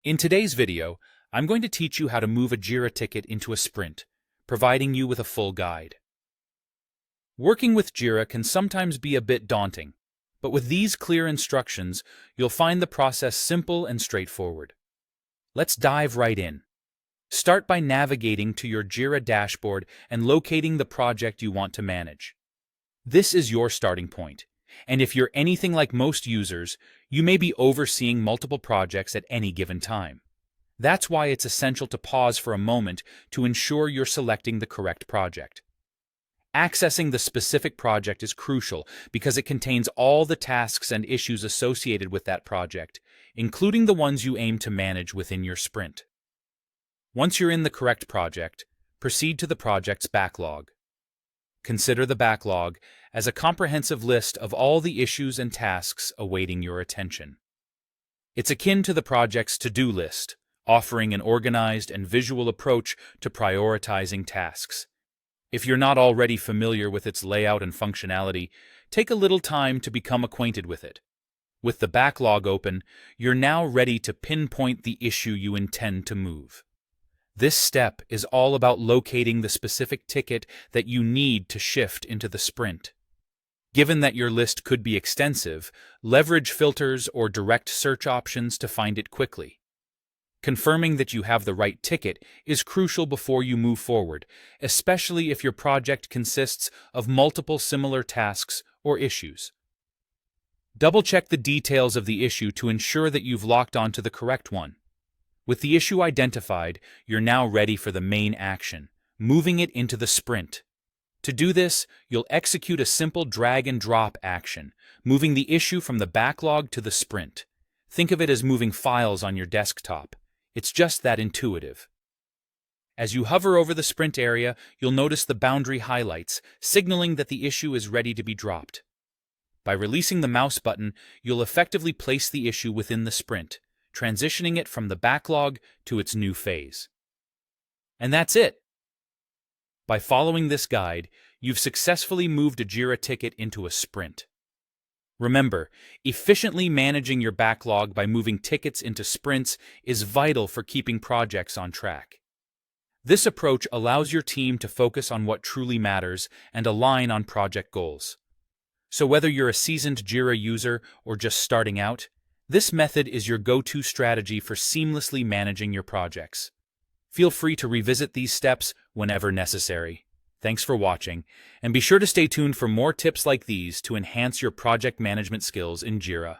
In today's video, I'm going to teach you how to move a Jira ticket into a sprint, providing you with a full guide. Working with Jira can sometimes be a bit daunting, but with these clear instructions, you'll find the process simple and straightforward. Let's dive right in. Start by navigating to your Jira dashboard and locating the project you want to manage. This is your starting point, and if you're anything like most users, you may be overseeing multiple projects at any given time. That's why it's essential to pause for a moment to ensure you're selecting the correct project. Accessing the specific project is crucial because it contains all the tasks and issues associated with that project, including the ones you aim to manage within your sprint. Once you're in the correct project, proceed to the project's backlog. Consider the backlog as a comprehensive list of all the issues and tasks awaiting your attention. It's akin to the project's to-do list, offering an organized and visual approach to prioritizing tasks. If you're not already familiar with its layout and functionality, take a little time to become acquainted with it. With the backlog open, you're now ready to pinpoint the issue you intend to move. This step is all about locating the specific ticket that you need to shift into the sprint. Given that your list could be extensive, leverage filters or direct search options to find it quickly. Confirming that you have the right ticket is crucial before you move forward, especially if your project consists of multiple similar tasks or issues. Double-check the details of the issue to ensure that you've locked onto the correct one. With the issue identified, you're now ready for the main action, moving it into the sprint. To do this, you'll execute a simple drag-and-drop action, moving the issue from the backlog to the sprint. Think of it as moving files on your desktop. It's just that intuitive. As you hover over the sprint area, you'll notice the boundary highlights, signaling that the issue is ready to be dropped. By releasing the mouse button, you'll effectively place the issue within the sprint, transitioning it from the backlog to its new phase. And that's it! By following this guide, you've successfully moved a Jira ticket into a sprint. Remember, efficiently managing your backlog by moving tickets into sprints is vital for keeping projects on track. This approach allows your team to focus on what truly matters and align on project goals. So whether you're a seasoned Jira user or just starting out, this method is your go-to strategy for seamlessly managing your projects. Feel free to revisit these steps whenever necessary. Thanks for watching, and be sure to stay tuned for more tips like these to enhance your project management skills in Jira.